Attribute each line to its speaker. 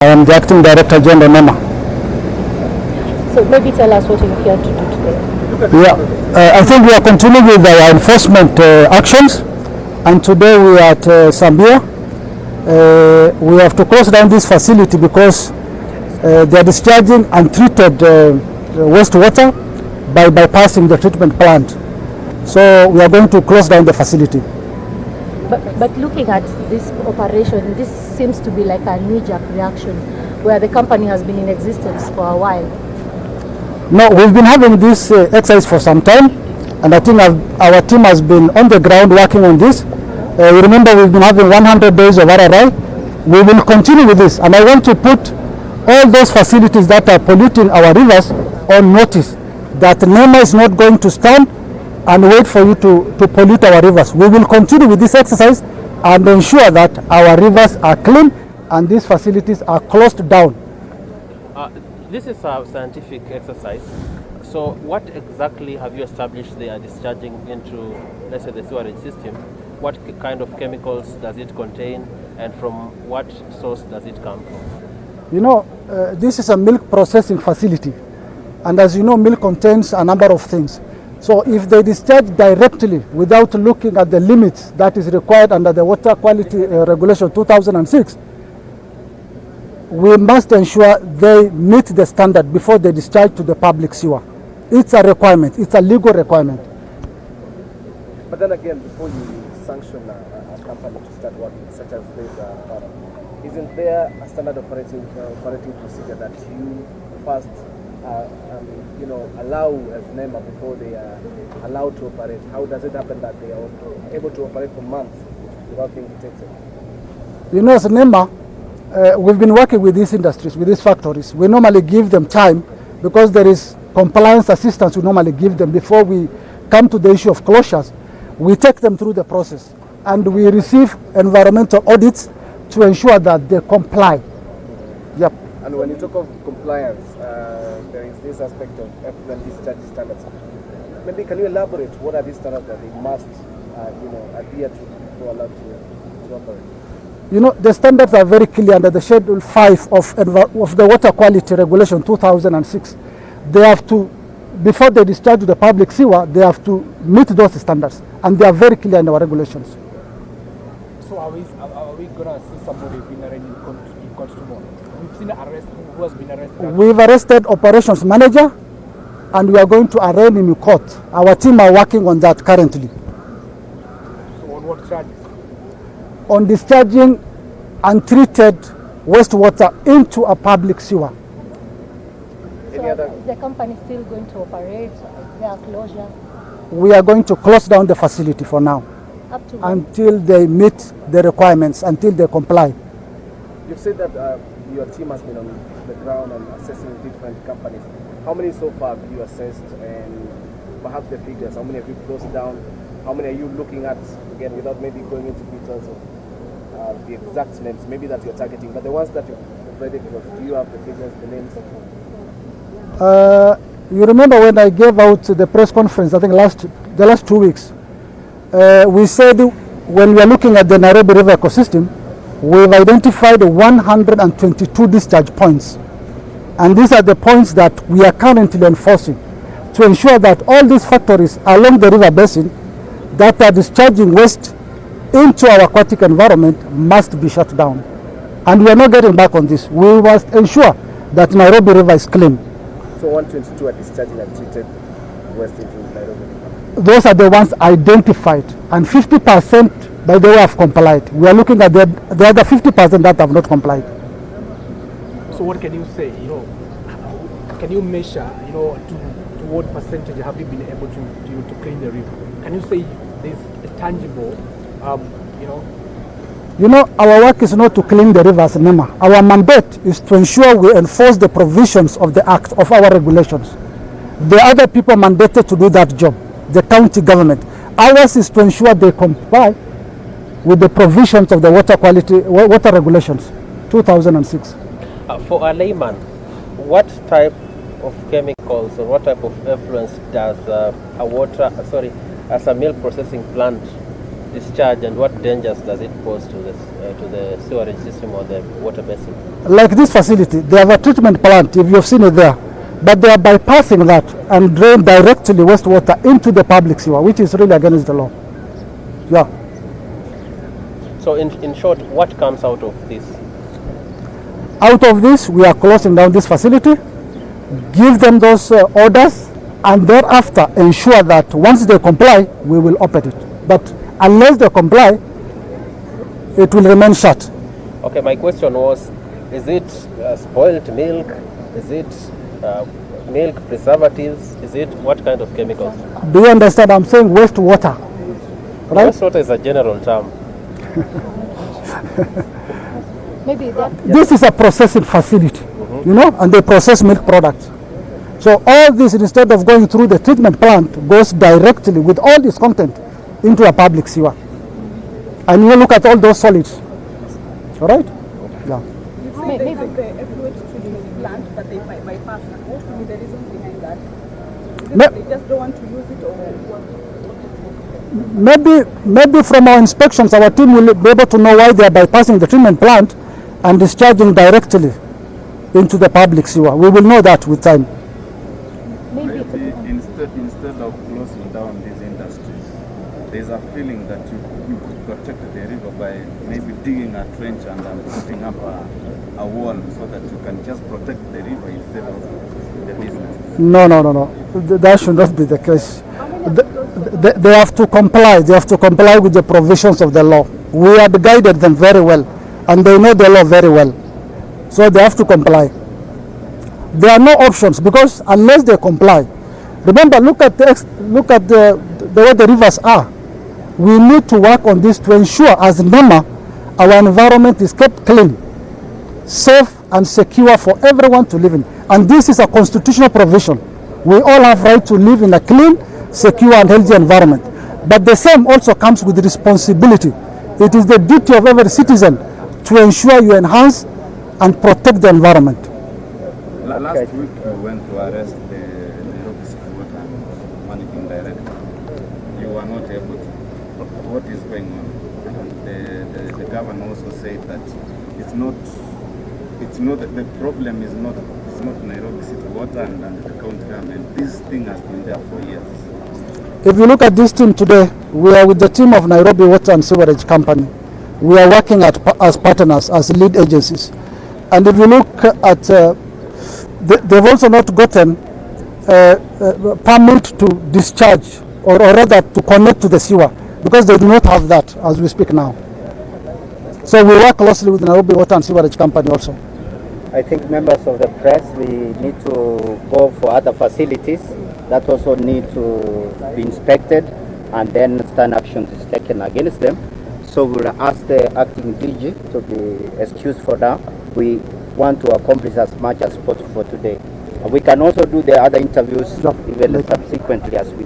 Speaker 1: I am the Acting Director General NEMA.
Speaker 2: So maybe tell us what you're here to do today.
Speaker 1: Yeah, I think we are continuing with our enforcement actions, and today we are at Sameer. We have to close down this facility because they are discharging untreated wastewater by bypassing the treatment plant. So we are going to close down the facility.
Speaker 2: But looking at this operation, this seems to be like a knee-jerk reaction where the company has been in existence for a while.
Speaker 1: No, we've been having this exercise for some time, and I think our team has been on the ground working on this. You remember we've been having 100 days of RRI. We will continue with this, and I want to put all those facilities that are polluting our rivers on notice that NEMA is not going to stand and wait for you to pollute our rivers. We will continue with this exercise and ensure that our rivers are clean and these facilities are closed down.
Speaker 3: This is a scientific exercise. So what exactly have you established they are discharging into, let's say, the sewerage system? What kind of chemicals does it contain, and from what source does it come from?
Speaker 1: You know, this is a milk processing facility, and as you know, milk contains a number of things. So if they discharge directly without looking at the limits that is required under the Water Quality Regulation 2006, we must ensure they meet the standard before they discharge to the public sewer. It's a requirement, it's a legal requirement.
Speaker 4: But then again, before you sanction a company to start working, such as this, isn't there a standard operating procedure that you first allow as NEMA before they are allowed to operate? How does it happen that they are able to operate for months without being detected?
Speaker 1: You know, as NEMA, we've been working with these industries, with these factories. We normally give them time because there is compliance assistance we normally give them before we come to the issue of closures. We take them through the process and we receive environmental audits to ensure that they comply. Yep.
Speaker 4: And when you talk of compliance, there is this aspect of effluent discharge standards. Maybe can you elaborate what are these standards that they must adhere to before allowed to operate?
Speaker 1: You know, the standards are very clear under the Schedule 5 of the Water Quality Regulation 2006. They have to, before they discharge to the public sewer, they have to meet those standards, and they are very clear in our regulations.
Speaker 5: So are we going to see somebody being arraigned in court tomorrow? We've seen an arrest. Who has been arrested?
Speaker 1: We've arrested operations manager, and we are going to arraign him in court. Our team are working on that currently.
Speaker 5: So on what charges?
Speaker 1: On discharging untreated wastewater into a public sewer.
Speaker 2: So is the company still going to operate? Is there a closure?
Speaker 1: We are going to close down the facility for now.
Speaker 2: Up to when?
Speaker 1: Until they meet the requirements, until they comply.
Speaker 4: You've said that your team has been on the ground and assessing different companies. How many so far have you assessed, and perhaps the figures? How many have you closed down? How many are you looking at, again, without maybe going into details of the exact names, maybe that you're targeting, but the ones that you've already closed, do you have the figures, the names?
Speaker 1: You remember when I gave out the press conference, I think the last 2 weeks, we said when we are looking at the Nairobi River ecosystem, we've identified 122 discharge points. And these are the points that we are currently enforcing to ensure that all these factories along the river basin that are discharging waste into our aquatic environment must be shut down. And we are not getting back on this. We must ensure that Nairobi River is clean.
Speaker 4: So 122 are discharging untreated waste into Nairobi River?
Speaker 1: Those are the ones identified, and 50% by the way have complied. We are looking at the other 50% that have not complied.
Speaker 5: So what can you say? Can you measure? To what percentage have you been able to clean the river? Can you say there's a tangible?
Speaker 1: Our work is not to clean the rivers, NEMA. Our mandate is to ensure we enforce the provisions of the Act, of our regulations. The other people mandated to do that job, the county government. Ours is to ensure they comply with the provisions of the Water Regulations 2006.
Speaker 3: For a layman, what type of chemicals or what type of effluence does a milk processing plant discharge, and what dangers does it pose to the sewerage system or the water basin?
Speaker 1: Like this facility, they have a treatment plant, if you've seen it there, but they are bypassing that and drain directly wastewater into the public sewer, which is really against the law. Yeah.
Speaker 3: So in short, what comes out of this?
Speaker 1: Out of this, we are closing down this facility, give them those orders, and thereafter ensure that once they comply, we will open it. But unless they comply, it will remain shut.
Speaker 3: Okay, my question was, is it spoiled milk? Is it milk preservatives? Is it what kind of chemicals?
Speaker 1: Do you understand? I'm saying wastewater, right?
Speaker 3: Wastewater is a general term.
Speaker 2: Maybe that.
Speaker 1: This is a processing facility, you know, and they process milk products. So all this, instead of going through the treatment plant, goes directly with all this content into a public sewer. And you look at all those solids, all right? Yeah.
Speaker 6: You say they have the effluent treatment plant, but they bypass it. What would be the reason behind that? Is it they just don't want to use it, or what?
Speaker 1: Maybe from our inspections, our team will be able to know why they are bypassing the treatment plant and discharging directly into the public sewer. We will know that with time.
Speaker 2: Maybe
Speaker 7: Instead of closing down these industries, there's a feeling that you could protect the river by maybe digging a trench and putting up a wall so that you can just protect the river instead of the business.
Speaker 1: No. That should not be the case. They have to comply. They have to comply with the provisions of the law. We have guided them very well, and they know the law very well. So they have to comply. There are no options, because unless they comply, remember, look at the way the rivers are. We need to work on this to ensure, as NEMA, our environment is kept clean, safe and secure for everyone to live in. And this is a constitutional provision. We all have right to live in a clean, secure and healthy environment. But the same also comes with responsibility. It is the duty of every citizen to ensure you enhance and protect the environment.
Speaker 7: Last week you went to arrest the Nairobi City Water Managing Director. You were not able to. What is going on? The governor also said that the problem is not Nairobi City Water and the county government. This thing has been there for years.
Speaker 1: If you look at this team today, we are with the team of Nairobi Water and Sewerage Company. We are working as partners, as lead agencies. And if you look at, they've also not gotten permit to discharge or rather to connect to the sewer, because they do not have that as we speak now. So we work closely with Nairobi Water and Sewerage Company also.
Speaker 8: I think members of the press, we need to go for other facilities that also need to be inspected, and then stern action is taken against them. So we'll ask the acting DG to be excused for now. We want to accomplish as much as possible for today. We can also do the other interviews even subsequently as we